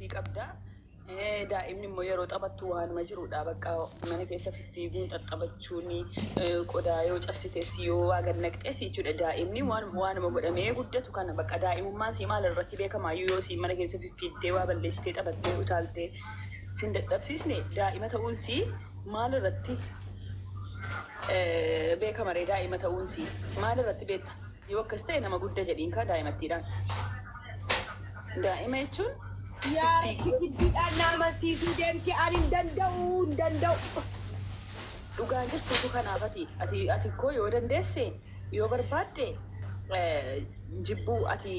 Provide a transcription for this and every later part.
فيك أبدا دائما ما يروت أبتوان مجرود أبقى من كيس في جون تطبتشوني كودا يوج أفسد سيو وعند نكتسي شو دائما وان ما بقول أمي قدرت وكان بقى دائما ما سيما الرتيبة كما يوسي من كيس في الدوا بالليستة أبدا وتالته سند تبسيسني دائما تقول سي مال الرتي بيكا مري دائما تقول سي مال الرتي بيت يوكستي أنا ما قلت جدين كا دائما تيران دائما يشون يا كيدي أنا ما سيسي دمك أنا دندو dhugaan jirtu kanaafati ati koo yoo dandeesse yoo barbaadde jibbuu ati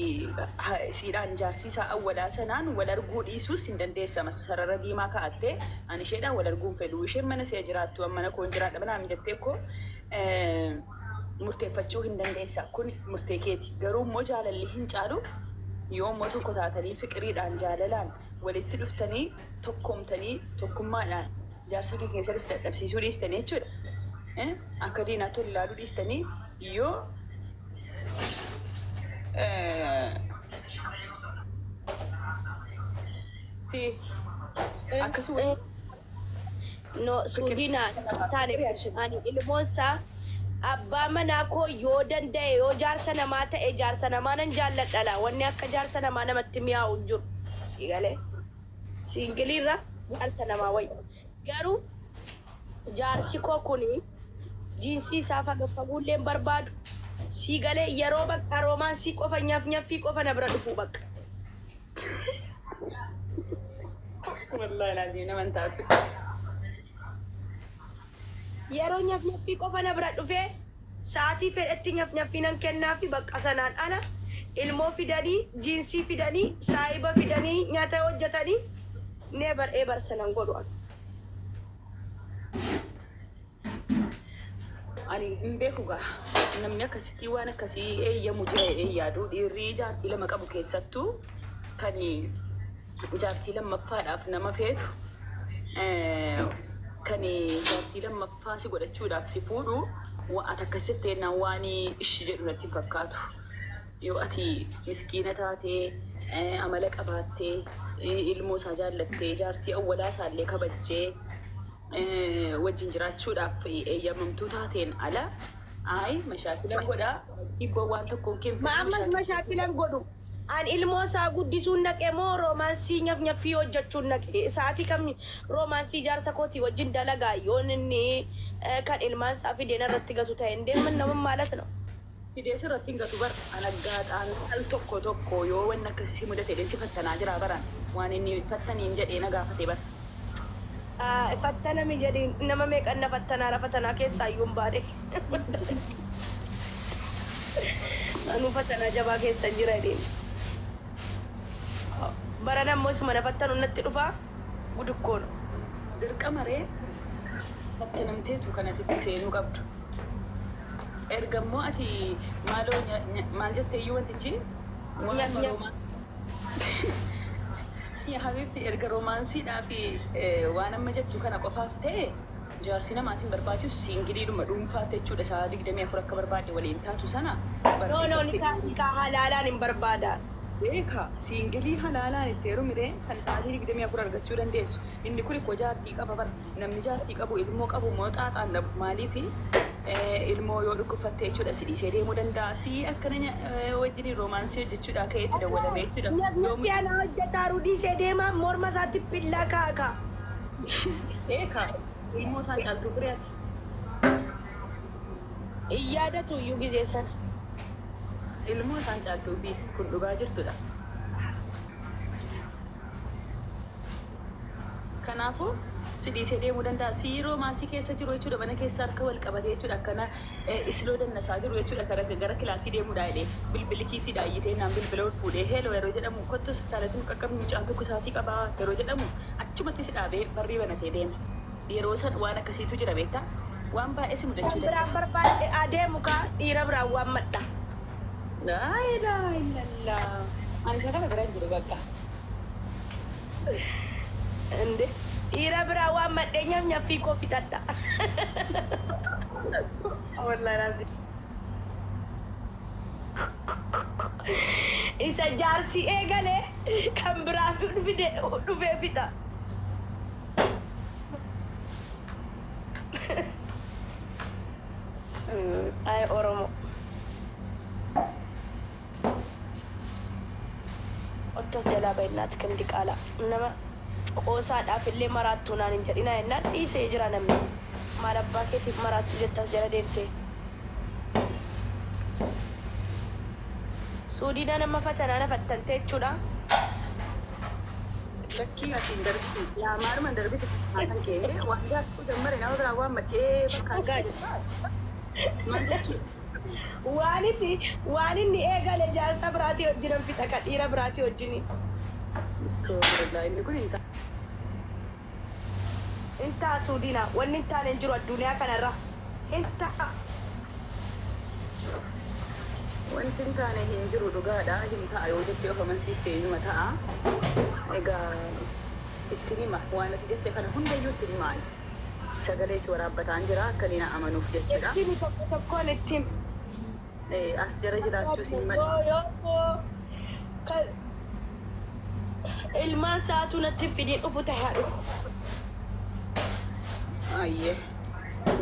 siidhaan jaarsiisaa awwalaa sanaan wal arguu dhiisuus hin dandeessa sarara diimaa kaa'attee ani isheedhaan wal arguun fedhu isheen mana see jiraattu mana koon jiraadha banaa mijattee koo murteeffachuu hin dandeessa kun murtee keeti garuu immoo jaalalli hin caalu yoo immoo tokko taatanii fiqiriidhaan jaalalaan walitti dhuftanii tokkoomtanii tokkummaadhaan jaarsa kee keessatti dadhabsiisuu dhiistanii jechuudha. Akka diinaatti ol ilaaluu dhiistanii yoo si akkasuma no suudinaan taane ani ilmoonsaa abbaa manaa koo yoo danda'e yoo jaarsa namaa ta'e jaarsa namaa nan jaalladhala wanni akka jaarsa namaa namatti mi'aawu jiru si galee siingiliirra jaarsa namaa wayya. Garuu jaarsi koo kuni jiinsii isaa fagafaguullee barbaadu si galee yeroo bakka roomaansii qofa nyaffii qofa na bira dhufuu bakka. Wallahi laazim naman taatu. Yeroo nyaffii qofa na bira dhufee sa'aatii fedhetti nyaffii nan kennaa fi bakka sanaan ala ilmoo fidanii jiinsii fidanii saayiba fidanii nyaata hojjetanii neebar eebar sanan godhu. Ani hin beeku gaa namni akkasitti waan akkasii eeyyamu jira eeyyaaduu dhiirri jaartii lama qabu keessattuu kan jaartii lammaffaadhaaf nama feetu kan jaartii lammaffaa si godhachuudhaaf si fuudhu waan akkasitti ennaan waan ishi jedhu natti fakkaatu yoo ati miskiina taatee amala qabaattee ilmoo isaa jaallattee jaartii awwalaa isaallee kabajjee wajjin jiraachuudhaaf eeyyamamtuu taateen ala ay mashaakilan godhaa dhibboo waan tokkoon keessa ammas mashaakilan godhu an ilmoo isaa guddisuun naqee moo roomaansii nyaffii hojjechuun naqee sa'aatii kam roomaansii jaarsa kootii wajjin dalagaa yoon inni kan ilmaan isaa fideen irratti gatu ta'e deeman nama maalat no fidees irratti hin gatu bara anaggaadhaan al tokko yoo wanni akkasii mudate si fattanaa jira baran waan inni fattaniin jedhee na gaafate bara. Fattana mi jadi nama meeqan na fattanaa keessaa iyyuu hin baane. Anu fattanaa jabaa keessa jira deemu. Baran ammoo isuma na fattanu natti dhufaa gudukkoon. Dirqama ree fattanamteetu kanatti seenuu qabdu. Erga immoo ati maaloo maal jettee iyyuu wantichi ya habibti erga romaansiidhaa fi waan amma jettu kana qofaaf ta'e jaarsi namaa sin barbaachisu siingiliidhuma dhuunfaatti jechuudha isaa 24 akka barbaade waliin taatu sana no nikaa halaalaan hin barbaada beeka siingilii halaalaan itti heerumiree kan sa'aatii 24 argachuu dandeessu inni kun ikkoo jaartii qaba bara namni jaartii qabu ilmoo qabu moo xaaxaan maaliif ilmoo yoo dhukkubfattee jechuudha si dhiisee deemuu danda'a si akkana wajjin roomaansii hojjechuudha ka'eetti dawwalamee jechuudha. Namni ana hojjetaa dhiisee deema morma isaatti billaa kaaka. Eeka ilmoo isaan caaltuu firiyaati. Iyyaadatu iyyuu gizee sana. Ilmoo isaan caaltuu fi kun dhugaa jirtudha. Kanaafuu si dhiisee deemuu danda'a. Si roomaansii keessa jiru jechuudha mana keessa harka wal qabatee jechuudha akkana isloo dannasaa jiru jechuudha gara kilaasii deemuudha jedhee bilbilli kiisii dhaayyitee naan bilbila ol fuudhee heeloo yeroo jedhamu kottu sattaalatiin qaqqabni mucaan tokko isaatii qabaa yeroo jedhamu achumatti si dhaabee barrii banatee deema. Yeroo san waan akkasiitu jira beektaa waan baay'ee si mudachuu danda'a. Biraan barbaade adeemu kaa dhiira biraan waan madda. Laa illallah ani isa kana biraan jiru bakka. Inde dhiira biraa waan madde nyaffii koo fitadha. Wallahi lazim. isa jaarsi eegale kan biraa dhufee fita. Ay Oromo. Ottos jalaa baay'inaatti kan diqaala nama qoosaadhaaf illee maraattuu naan hin jedhina jennaan dhiisee jira namni. Maal abbaa keetiif maraattuu jettas jala deemtee. Suudiidhaan amma fatanaa fattantee jechuudha. Shakkii atiin darbitu yaa maaluma darbitu kan kee waan jaasku dammare nama biraa waan maddee fakkaataa jirta. Maal jechuudha? Waan inni eegale jaarsa biraatii wajjinan fixa kan dhiira biraatii wajjini. Astagfirullah inni kun Intaa Suudiina wanni hin taane hin jiru addunyaa kanarra. Intaa. wanti hin taane hin jiru dhugaadha. Hin ta'a yoo jettee of amansiistee numa ta'a. Egaa itti hima waan ati jette kana hundayyuu itti himaan. Sagalee si waraabbataan jira akka nina amanuuf jechuudha. Ittiin tokko tokkoon ittiin. As jara jiraachuu siin mali. Ilmaan sa'aatuu natti fidii dhufu ta'ee dhufu. Ayyee.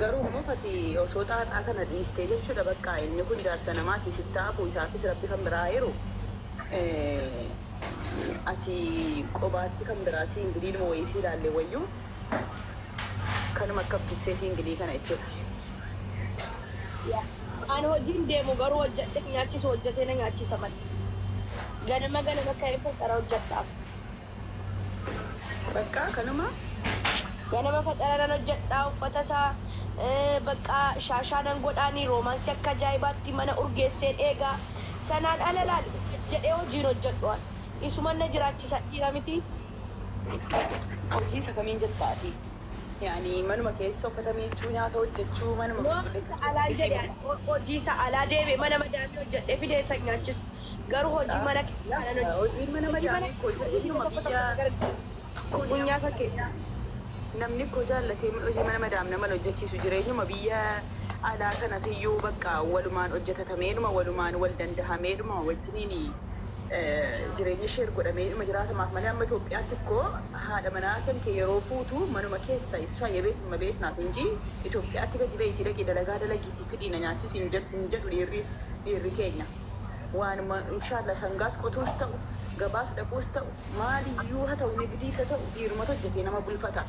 Garuu mufati osoo xaaxaa kana dhiistee jechuudha bakka inni kun jaarsa namaati sitti hafu isaafis rabbi kan biraa jiru. Ati qobaatti kan biraa si ingiliin moo wayii si ilaalle wayyuu kanuma akka bisseetii ingilii kana jechuudha. Ani hojiin deemu garuu hojjedhe nyaachisu hojjetee na nyaachisa malee. Ganama ka'ee faxara hojjedhaaf. Bakka kanuma. Ganama faxara nan hojjedhaa uffata isaa bakka shaashaanan godhaanii roomaansi akka ajaa'ibaatti mana urgeesseen eegaa sanaan alalaan jedhee hojiin hojjedhuwan. Isuman na jiraachisa dhiira miti. Hojii isa kamiin jettaati? Yaani manuma keessa uffata miiccuu nyaata hojjechuu manuma hojii isa alaa deeme mana madaamii hojjedhee fidee isa nyaachisu. Garuu hojii mana keessa hojiin mana madaamii hojjetuma biyya funyaa fakkeenya. Namni ko jaallatee hojii mana madaam nama hojjechiisu jireenyuma biyya alaa kanatiyyuu bakka walumaan hojjetameedhuma walumaan wal dandahameedhuma wajjiniin jireenya ishee godhameedhuma jiraatamaaf malee amma Itoophiyaatti koo haadha manaa kan kee yeroo fuutu manuma keessa isaa yebeetuma beeknaaf inji Itoophiyaatti gadi beeyti dhaqee dalagaa dalagiitti fidiina nyaachis hin jedhu dhiirri keenya. Waanuma inshaalla sangaas qotuus ta'u gabaas dhaquus ta'u maaliyyuu haa ta'u nigdiisa ta'u dhiirumatu hojjetee nama bulfata.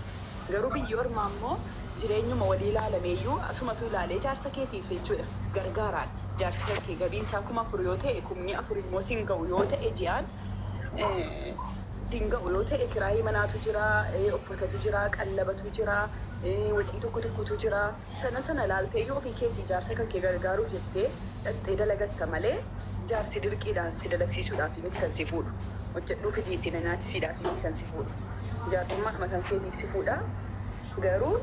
Garuu biyya ormaa immoo jireenyuma walii ilaalameeyyuu asumatu ilaalee jaarsa keetiif jechuudha gargaaraan jaarsi kee gabiin isaa 4,000 yoo ta'e 4,000 immoo siin ga'u yoo ta'e ji'aan siin ga'u yoo ta'e kiraayii manaatu jira uffatatu jira qallabatu jira wacii tokkotu jira sana ilaaltee yoo ofii keetii jaarsa kee gargaaruu jettee dhattee dalagatta malee jaarsi dirqiidhaan si dalagsiisuudhaaf miti kan si fuudhu hojjedhuu fidii itti na nyaachisiidhaaf miti kan si fuudhu. Jaartummaa mataan keetiif si fuudha. Garuu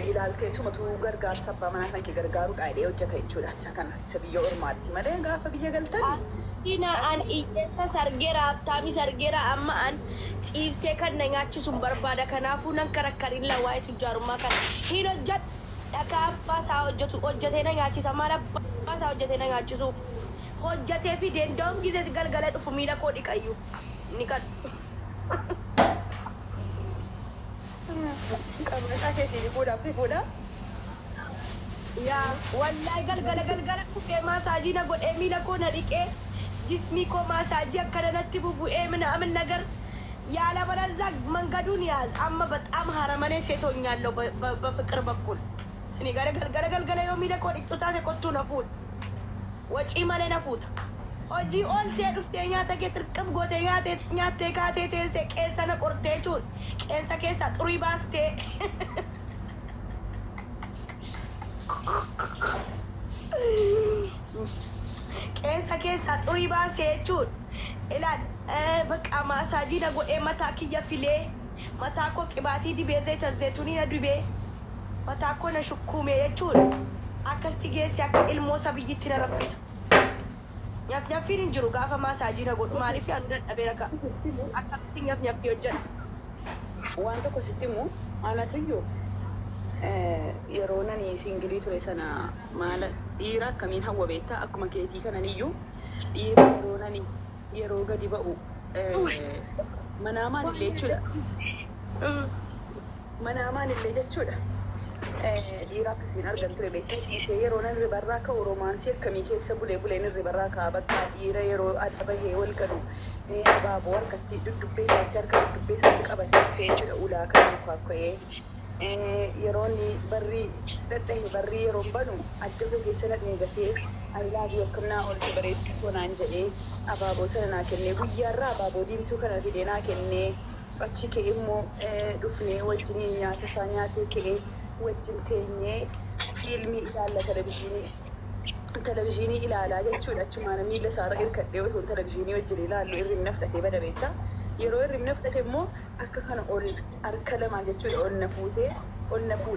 ilaaltee sumatu gargaarsa abbaa manaa kan kee gargaaruudha jedhee hojjeta jechuudha. Isa kana isa biyya ormaatti malee gaafa biyya galtan. Dina an iyyeessa sargeera abtaami sargeera amma an ciibsee kan na nyaachisuun barbaada kanaafuu nan karakkariin lawaayetu jaarummaa kana hin hojjedhu. Dhakaa abbaa isaa hojjetee na nyaachisa maal abbaa isaa hojjetee na nyaachisuuf. Hojjetee fi dendoon gizee galgala dhufu miila koo dhiqayyu ni kadhu. Qabeessa keessi fuudhaaf si fuudha. Yaa wallahi galgala dhufee maasaajii na godhee miila koo na dhiqee jismii koo maasaajii akkana natti bubu'ee ምናምን ነገር ያለበለዚያ መንገዱን ያዝ አማ በጣም ሀረመኔ ሴቶኛለሁ በፍቅር በኩል ስኒ galgala yoo miila koo dhiqxu taate kottuu na fuudha. Wacii malee na fuuta. Hojii ooltee dhuftee nyaata kee tirqam gootee nyaattee kaatee teessee qeensa na qortee jechuudha. Qeensa keessa xurii baastee. Qeensa keessa xurii baastee jechuudha. Ilaal bakka maasaajii na godhee mataa kiyya filee mataa koo qibaatii dibee zayituunii na dibee mataa koo na shukkuumee jechuudha. Akkasti geessi akka ilmoosa biyyitti na raffisa. Nyaffiin hin jiru gaafa maasaajii na godhu maaliif yaadu dadhabee raka akkatti nyaffi hojjedha. Waan tokko sitti immoo aanatuyyuu yeroo nani singilii ture sana maala dhiira akkamiin hawwa beektaa akkuma keetii kananiyyuu dhiira yeroonani yeroo gadi ba'u manaamaan illee jechuudha. Manaamaan illee jechuudha. Dhiira akkasiin argamtu beektaa ciisee yeroo nan ribarraa ka'u roomaansii akkamii keessa buleen ribarraa ka'a bakka dhiira yeroo adda bahee wal galu abaaboo harkatti dubbee isaatti harka dubbee isaatti qabatee jechuudha ulaa kan mukaakko'ee yeroon barri dadhahe barri yeroo banu adda gogeessa nadhee gatee alaabii akkamnaa olti bareedduu tonaan jedhee abaaboo sana naa kennee guyyaarraa abaaboo diimtuu kana fidee naa kennee achi ka'e immoo dhufnee wajjiniin nyaata isaa nyaatee ka'ee wajjin teenyee fiilmii ilaalla televizyiinii ilaalaa jechuudha. Achumaan miila isaarra hirkadhee osoo televizyiinii wajjin ilaallu hirribna fudhatee bada beektaa. Yeroo hirribna fudhate immoo akka kana ol harka lamaa jechuudha ol na fuudhee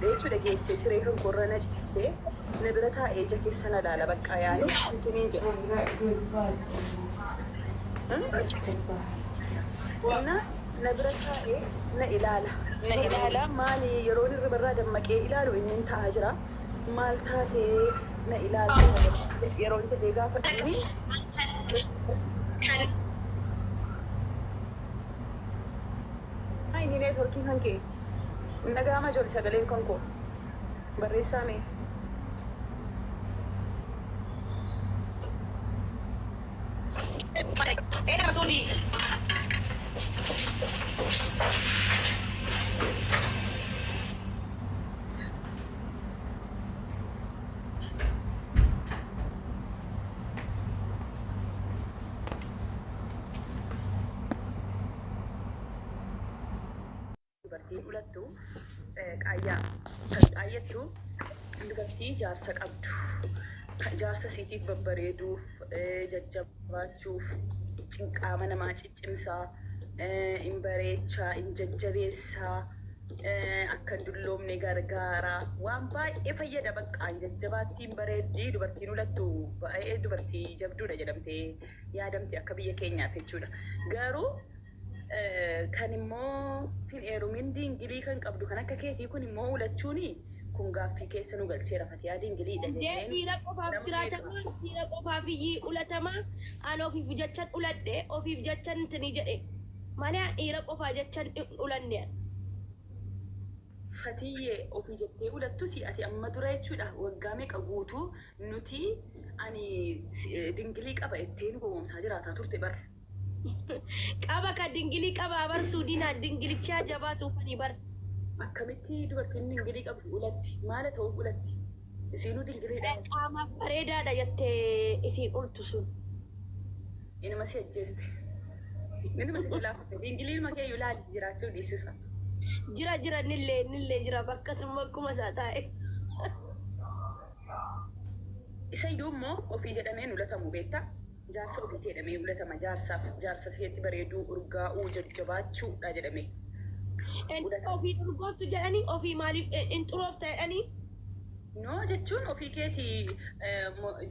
jechuudha geessee siree kan korra na ciibsee na bira taa'ee ija keessa na laala bakka yaa'anii intiniin jedhu. Na bira taa'ee na ilaala maali yeroo hirribarraa dammaqee ilaalu inni taa'aa jira maal taatee na ilaala yeroo jedhee gaafa dhufni inni neetworkiin kan kee dhaga'ama ijoollee sagaleen kan koo barreessaa mee dubartiin ulattu qaayyattu dubartii jaarsa qabdu jaarsa siitiif babbareeduuf jajjabaachuuf cinqaama namaa ciccimsaa in bareechaa in jajjabeessaa akka dulloomne gargaaraa waan baay'ee fayyada bakka jajjabaattiin bareeddii dubartiin ulattu baay'ee dubartii jabduudha jedhamtee yaadamte akka biyya keenyaatti jechuudha. Garuu kan immoo hin eerumin diingilii kan qabdu kan akka keetii kun immoo ulachuuni kun gaaffii keessa nu galcheera fatiyaa diingiliidha jedheen. Dhiira qofaaf jiraatamaa dhiira qofaaf iyyii ulatamaa aan ofiif jechan uladhe ofiif jechan tini jedhe malee dhiira qofaa jechan ulanne. Fatiyyee ofii jettee ulattu si ati amma dura jechuudha waggaa meeqa guutuu nuti ani diingilii qaba ettee nu gowwoomsaa jiraataa turte barra. Qaba ka dingilii qaba bar suudina dingilichaa jabaatu fani bar akkamitti dubartiin dingilii qabdu ulatti maal ta'u ulatti isiinuu dingiliidha qaama bareedaadha jettee isiin ultu sun inuma si ajjeeste inuma si laafatte dingilii makee yulaali jiraachuu dhiisisa jira nillee jira bakka summa akkuma isaa taa'e isa iyyuu immoo ofii jedhameen ulatamu beektaa jaarsa ofii jedhamee ulatama jaarsa ta'etti bareeduu urgaa'uu jajjabaachuudha jedhamee. Ofii urgootu jedhanii ofii maaliif in xuroof ta'edhanii? No jechuun ofii keetii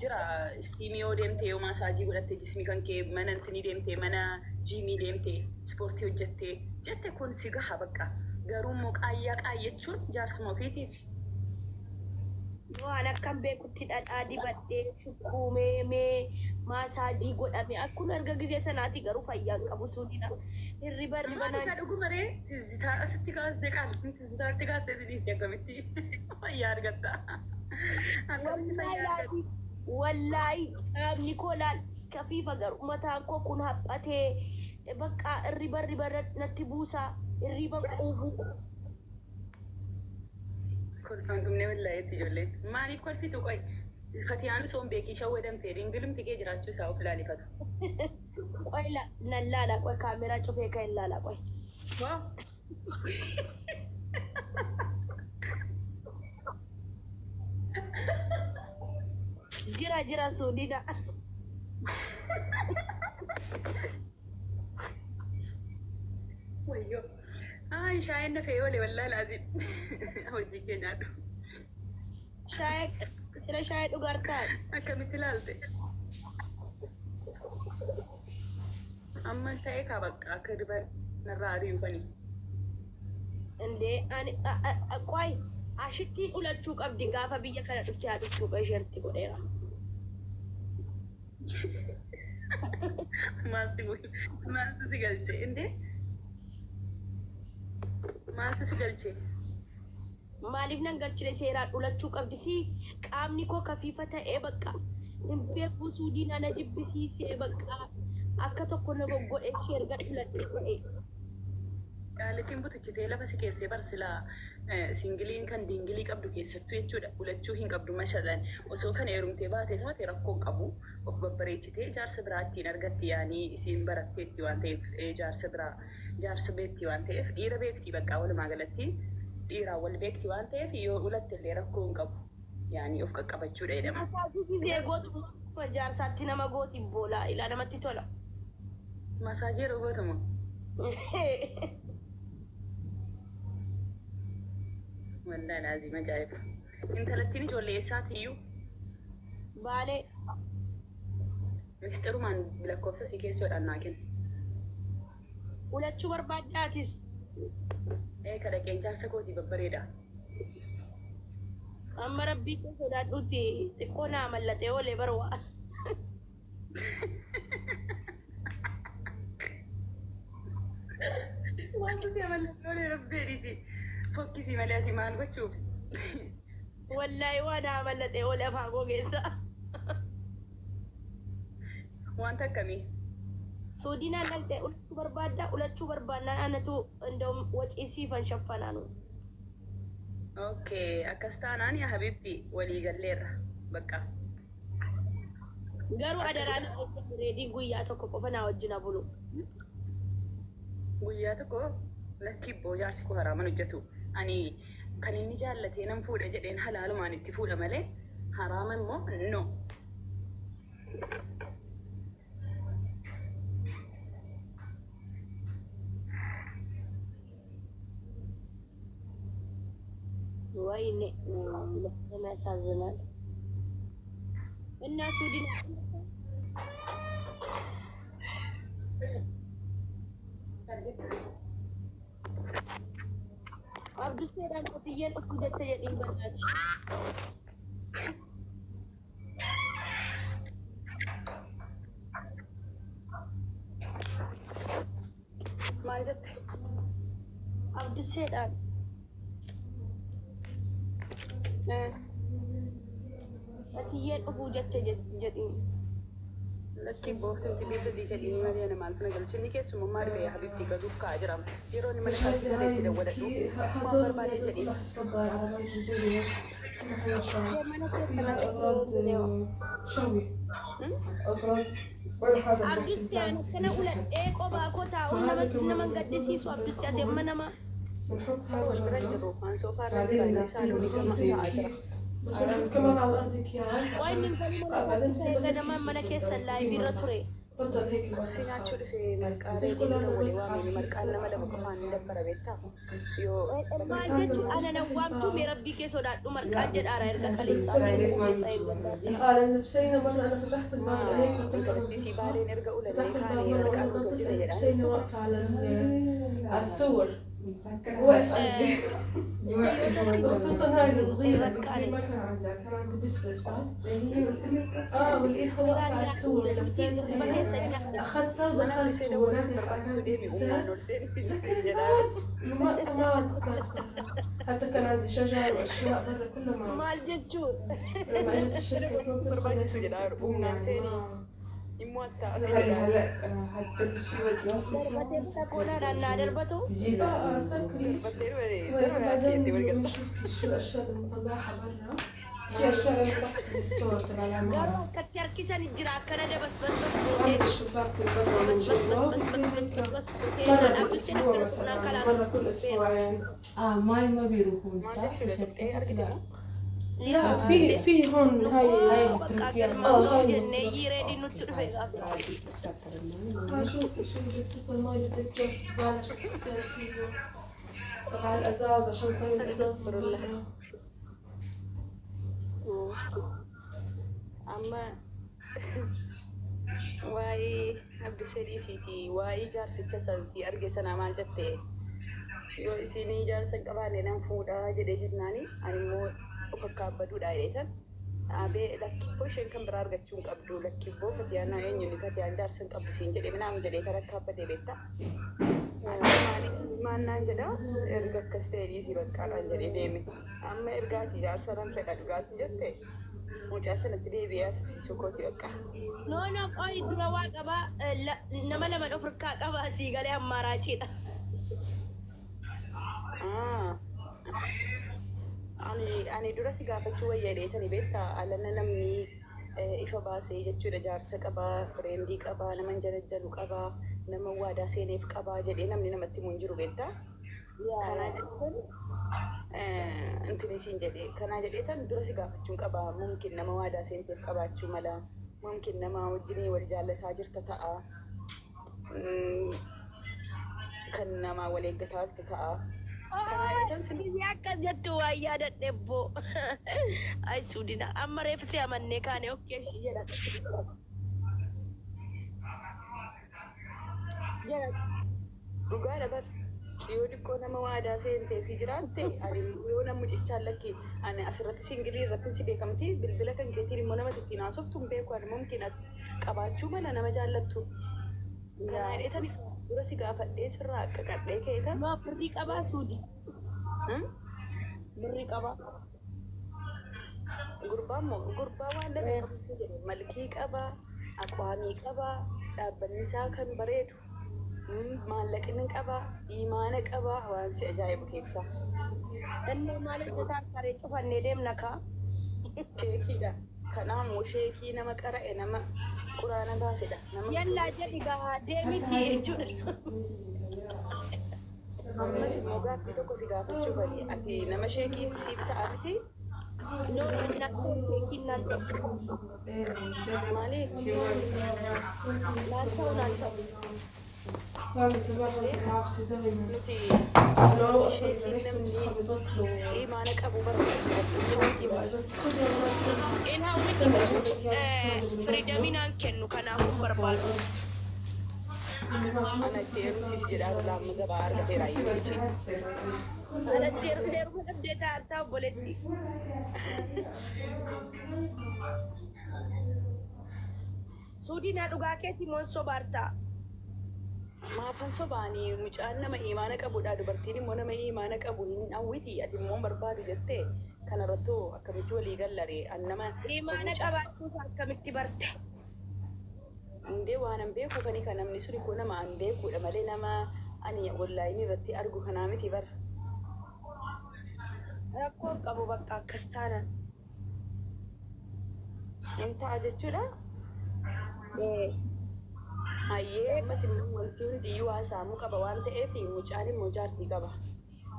jira istiimii yoo deemtee yoo maasaajii godhattee jismii kan kee mana intinii deemtee mana jiimii deemtee ispoortii hojjettee jette kun si gaha bakka garuu immoo qaayyachuun jaarsuma ofiitiif. Waan akkam beekutti dhadhaa dibadhee shukkuumee mee maasaajii godhame akkuma erga gisee sanaati garuu fayyaan qabu suudina hirriba naan dhugumaree tizitaa asitti kaastee qaalitti tizitaa asitti kaastee sidiiste akkamitti fayyaa argatta wallaahi qaamni koo laal kafiifa garuu mataan koo kun haphatee bakka hirriba natti buusaa hirriba quufuu. Kan tumne wallahi ijoollee maaliif kolfitu qoy fatiyaan soon beekii shawwadamtee dingilumti kee jiraachuu isaa of laalifatu. Qoy nan laala qoy kaameraa cufee kan hin laala qoy. Jira suudina. Wayyo. Ay, shaayeen dafee oole wallaahi laazim hojii keenyaadhu. Sila shaayee dhugaartaa. Akkamitti ilaalte? Amma ta'ee kaa bakka akka diban narraa ariifanii. Indee ani qoy Ashittiin ulachuu qabdi gaafa biyya kana dhuftee haadhuchuu qeesharti godheera. Maaltu si galche indee? Maaltu si galche? Maaliif nan galchine seeraan ulachuu qabdi si qaamni koo kafiifa ta'ee bakka hin beeku suudii nana jibbisiisee bakka akka tokko na goggodhe ishee erga uladhee ta'e. Qaalitiin butichitee lafa si keessee barsilaa singiliin kan dingilii qabdu keessattuu jechuudha. Ulachuu hin qabdu mashalan osoo kan heerumtee baatee taate rakkoo qabu of babbareechitee jaarsa biraa ittiin argatti yaanii isiin baratteetti waan ta'eef jaarsa beekti waan ta'eef dhiira beekti bakka walumaa galatti dhiiraa wal beekti waan ta'eef yoo ulatte illee rakkoo hin qabu yaanii of qaqqabachuudha jedhama. Masaajii gizee gootu jaarsaatti nama gooti boolaa ilaa namatti tola. Masaajii yeroo gootamu. Wallah laazima ajaa'iba. Intalattiin ijoollee eessaatiyyuu? Baalee. Ministeerumaan lakkoofsa si keessoodhaan naa kenna. Ulachuu barbaaddaatis. Kadhaqeen jaarsa kootii babbareeda. Amma rabbii kee sodaadhuuti xiqqoo naa mallatee oolee barwaa. Wanti si mallatee oolee rabbeedhiiti. Fokkisii malee ati maal gochuuf? Wallaahi waan naa mallatee oolee afaan koo keessa. Wanta akkamii? Suudinaan dhaltee ulachuu barbaadnaan anatu እንደውም ወጪ ሲፈን ሸፈናኑ Okay, akkas taanaan yaa habibti walii galleerra bakka. Garuu adaraan reedii guyyaa tokko qofa naa wajjina bulu. Guyyaa tokko lakki boojaarsi koo haraaman hojjetu. Ani kan inni jaallatee nan fuudha jedheen halaalumaan itti fuudha malee haraama immoo no. ወይኔ ለምን ያሳዝናል። እና ሱዲን አብዱስ ሰላም ቆጥየን እኮ ደተየኝ በእናት ማለት አብዱስ ሰላም أتيين أفوجت جدين. لكن بوقتها تبيت دي جدين ما دي أنا ما أعرف نقول شنو كيس مو ما أعرف يا حبيبتي كذوب كاجرام يروني من خلف كذا تدور ولا شو ما أعرف ما دي جدين. شوي أفراد ولا هذا أبدي أنا كنا أقول إيه كوبا كوتا ولا من قد سيسو أبدي أنا ما نما ونحط هذا الرجل وان سوف الرجل يسأله لكما أجرا. بس ونحط كمان على الأرض أكياس وين بعدين بس أنا ما ملك السلاي بيرتري. بفضل هيك سينات شو في ملكاري ولا وامي ملكارنا ما لما كمان ندبر بيتا يو ما جت أنا نوامتو مربي كيسودات ومركان جد أراير كخليصة. قال نفسينا مرة أنا فتحت الباب هيك بدي سيبالي نرجع أولى فتحت الباب ليكاني مرة رجع وأنا وتوجد نفسينا جيران. واقفة على السور واقف قلبي خصوصا هاي الصغيرة الكبير ما كان عندها كان عندي بس ولقيتها واقفة على السور لفيتها أخذتها ودخلت ما حتى كان عندي شجر وأشياء برا كلها ما الججود. لما أجت الشركة يموت هلا دربتي بتكون أنا دربتو. سكري بعدين نشوف شو الأشياء اللي مطلعها برا في أشياء اللي تحت الستور تبع العمارة قالوا كتير كيسان الجرا كنا ده بس عندي الشباك من برا ومن جوا مرة بالأسبوع مثلا مرة كل أسبوعين ماي ما بيروحون صح؟ لا في هون هاي هاي شوف شو جلسة الماي بدك كيس زبالة شكلها فيه تبع الأزاز عشان طيب الأزاز برا أما واي عبد السليسيتي واي جارس تشسنسي أرجع سنة ما جتة yoo isin ijaarsa qabaanne nan fuudhaa jedhee jennaani ani immoo of akkaabbadhuudha jedheetan abee lakkibboo isheen kan biraa argachuu hin qabdu lakkibboo Fatiyaanaa eenyuun Fatiyaan jaarsa hin qabdu siin jedhee minaan jedhee kan akkaabbadee beektaa. Maannaan jedha erga akkas ta'e dhiisii baqqaadhaan jedhee deeme amma ergaati jaarsa nan fedha dhugaatti jette mucaa sanatti deebi'ee asubsiisuu kooti bakka. No, qoy dura waa qabaa nama lama dhofurkaa qabaa sii galee ammaaraachiidha. Ani dura si gaafachuu wayyaadheetani beektaa alana namni ifa baasee jechuudha jaarsa qabaa fireendii qabaa nama jalajjalu qabaa nama waadaa seeneef qabaa jedhee namni namatti himuun jiru beektaa. Kanaa jechuun intinisiin jedhee kanaa jedheetan dura si gaafachuun qabaa mumkin nama waadaa seenteef qabaachuu mala mumkin nama wajjinii wal jaallataa jirta ta'a kan nama wal eeggataa jirta ta'a. Akka jettu waa yaadadhebbo. Ay Suudina amma reefu si amannee kaane okkee ishii jedha. Dhugaadha bar yoo xiqqoo nama waadaa seentee fi jiraatte ani yoo nama mucichaan lakki ani asirratti singilii irratti si beekamti bilbila kan keetiin immoo nama ittiin haasoftu hin beeku ani mumkin qabaachuu mala nama jaallattu. Kanaa jedheetani dura si gaafadhee sirraa akka qadhee keetan. Ma birrii qabaa Suudi. Birrii qabaa. Gurbaa waan lafa qabsiisu jedhe malkii qabaa, aqwaamii qabaa, dhaabbanni isaa kan bareedu, maallaqni qabaa, imaana qabaa waan si ajaa'ibu keessaa. Dannoo maaliif taasisaree cufannee deemna kaa? Sheekiidha. Kanaafuu sheekii nama qara'e nama quraana baasedha. Yallaa jedhi gaa deemiti jechuudha. Ammas immoo gaaffii tokko si gaafachuu bari ati nama sheekii siif ta'a miti? Naan ta'u. Maaliif? Naan ta'u. Nuti sheekiin namni imaana qabu Firiidaminaan kennu kanaafuu barbaadu. anatti heerumsiis jedhaa laamma gabaa argateera yoo jechuudha. Alatti heeruma dhabdee taa'ataa obboleetti. Suudinaa dhugaa keetti moon sobaartaa. Maafan sobaanii mucaan nama imaana qabudha dubartiin immoo nama imaana qabu hin hawwiti ati immoo barbaadu jettee kanarrattuu akkamitti walii gallaree an nama imaana qabaachuuf akkamitti barte? Ndee waan an beeku kani kan namni suni kun nama an beekudha malee nama ani wallaayini irratti argu kanaa miti bar. Rakkoon qabu bakka akkas taanaan. Hin ta'a jechuudha. Hayyee ammas immoo wanti hundiyyuu haasaamuu qaba waan ta'eef mucaan immoo jaartii qaba.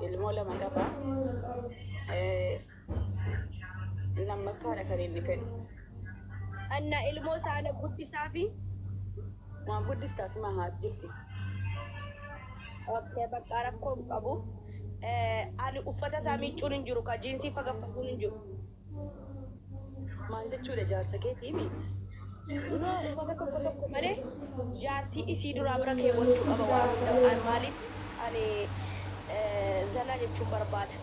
Ilmoo lama qaba. Lammaffaadha kan inni fedhu. Anna ilmoo isaanii guddisaa fi waan guddistaa fi mahaati jirti. Okkee bakka rakkoon qabu. Ani uffata isaa miiccuun hin jiru ka jiinsii fagaffatuun hin jiru. Maal jechuudha jaarsa keetiimi? Noo uffata tokko malee jaartii isii duraa bira keewwachuu qaba waan ta'an maaliif ani zana jechuun barbaada.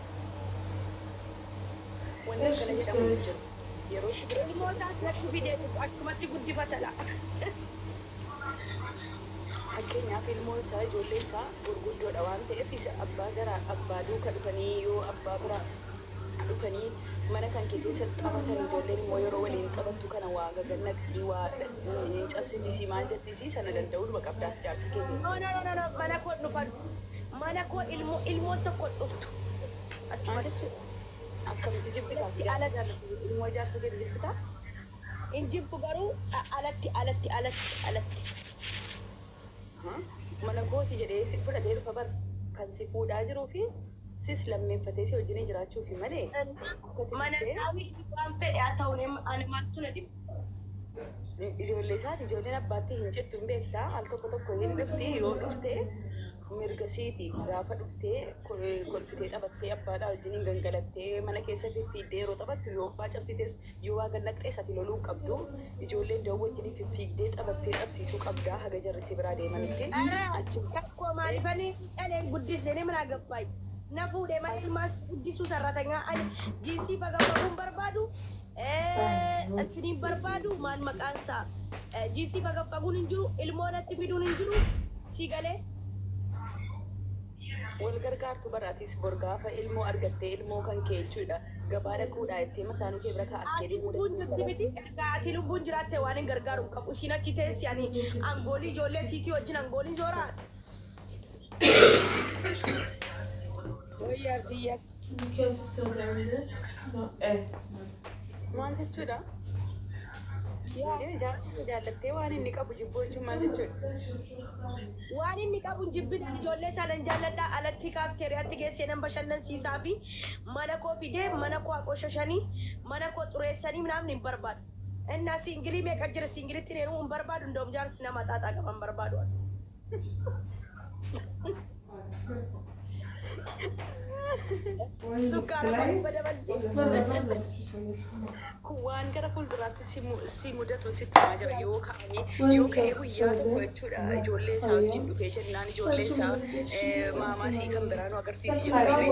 Wanti akkana jedhamu hin jiru. Yeroo shibira ilmoo isaas natti fidee akkumatti guddifata la'a. Fakkeenyaaf ilmoo isaa ijoollee isaa gurguddoodha waan ta'eef isa abbaa garaa abbaa duuka dhufanii yoo abbaa biraa dhufanii mana kan keessatti taphatan ijoolleen immoo yeroo waliin taphattu kana waa gagannaqxii waa cabsitisii maal jettisii sana danda'uu qabdaaf jaarsa keenya. No, mana koo dhufan mana koo ilmoo tokko dhuftu. Achuma jechuudha. Akkamitti jibbitaati ala galu ilmoo jaarsa keenya jibbitaa? In jibbu garuu alatti. Mana kooti jedhee si fudhatee dhufa bar kan si fuudhaa jiruu fi sis lammeeffatee si wajjin jiraachuu fi malee mana isaanii waan fedhe haa ta'u ani maaltu na dhibu. Ijoollee isaati ijoolleen abbaatti hin jettu hin beektaa al tokko hin dhufti yoo dhufte mirga siiti gaafa dhuftee kolfitee taphattee abbaadhaa wajjin gangalattee mana keessa fiffiiddee yeroo taphattu yoo abbaa cabsites yoo waa gannaqxee sati loluu qabdu ijoolleen da'oo wajjin fiffiigdee taphattee dhabsiisuu qabdaa haga jarrisi biraa deemanitti achi Akkoo maalifanii dhaleen guddisanii mana gabbaay. Na fuudhee malee ilmaas guddisuu sarratanyaa ani jiisii fagafaguun barbaadu. Antiniin barbaadu maal maqaan isaa jiisii fagafaguun hin jiru ilmoo natti fiduun hin jiru si galee. wal gargaartu baraatis borgaafa ilmoo argattee ilmoo kan kee jechuudha gabaa dhaquudhaa itti masaanuu kee bira kaa'attee lubbuun jirti miti ati lubbuun jiraatte waan hin gargaaru qabu isiin achi teessi ani angoolii ijoollee siitii wajjin angoolii zooraa. Wayyaa biyya الكاس السوداء عندك؟ maal jechuudha jaartii jaallattee waan inni qabu jibboo jechuun maal jechuudha Waan inni qabu jibbin ijoollee isaan jaalladhaa alatti kaafteeriyaatti geessee nan bashannansiisaa fi mana koo fidee mana koo aqoshashanii mana koo xureessanii namni hin barbaadu. Innaa siingilii meeqa jira siingilitti neeruu hin barbaadu ndoom jaarsi nama xaaxaa qaban barbaadu. Sukkaara مرة بس بسوي waan gara fuulduraatti si mudatu sitti maa jira yoo ka'anii yoo ka'ee guyyaa tokko jechuudha ijoollee isaa wajjin dhufee jennaan ijoollee isaa maamaa sii kan biraanu agarsiisi jedhanii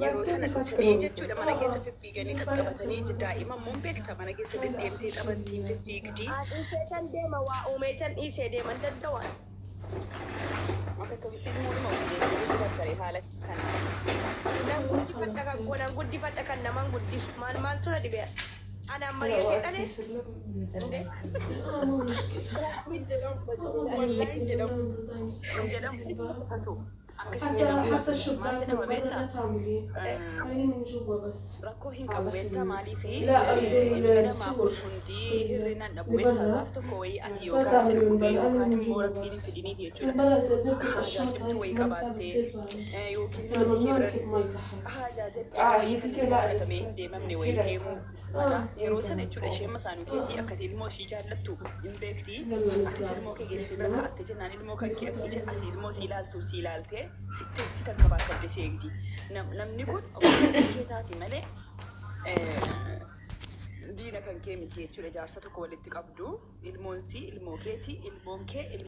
yeroo sana dhufanii jechuudha mana keessa fiffiiganii qaqqabatanii daa'ima immoo beekta mana keessa deddeemtee taphattii fiffiigdii. Dhiiseetan deema waa uumeetan dhiisee deeman danda'an. Akka kabitti dhimmoodhuma hojjetu dabaree haala kana. Nan guddifadha kan naman guddisu maal tura dhibee. Ana amma geessee dhalee. حتى الشباك لا تعملي هاي من جوا بس rakkoo hin qabu beektaa maaliif لا قصدي السور hundi hirrinaan dhabu beektaa gaaf tokko wayii ati yookaan isa dhugee yookaan immoo rabbiin itti dhimiiti jechuudha. البلد تدرك الشنطة Ajaajibtu هاي wayii خمسة qabaattee بستير yookiin أنا immoo ممنوع bira ركب مي تحت fudhatamee hin deemamne wayii deemuu yeroo sana jechuudha isheen masaanuu keetii akka ilmoo ishii jaallattu hin beekti akkas ilmoo kee geessitee bira kaa'atte jennaan ilmoo kan kee ati ilmoo si ilaaltu si ilaaltee si takka baatadde si eegdi namni kun kee taati malee diina kan kee miti jechuudha jaarsa tokko walitti qabdu ilmoon si ilmoo keeti ilmoon kee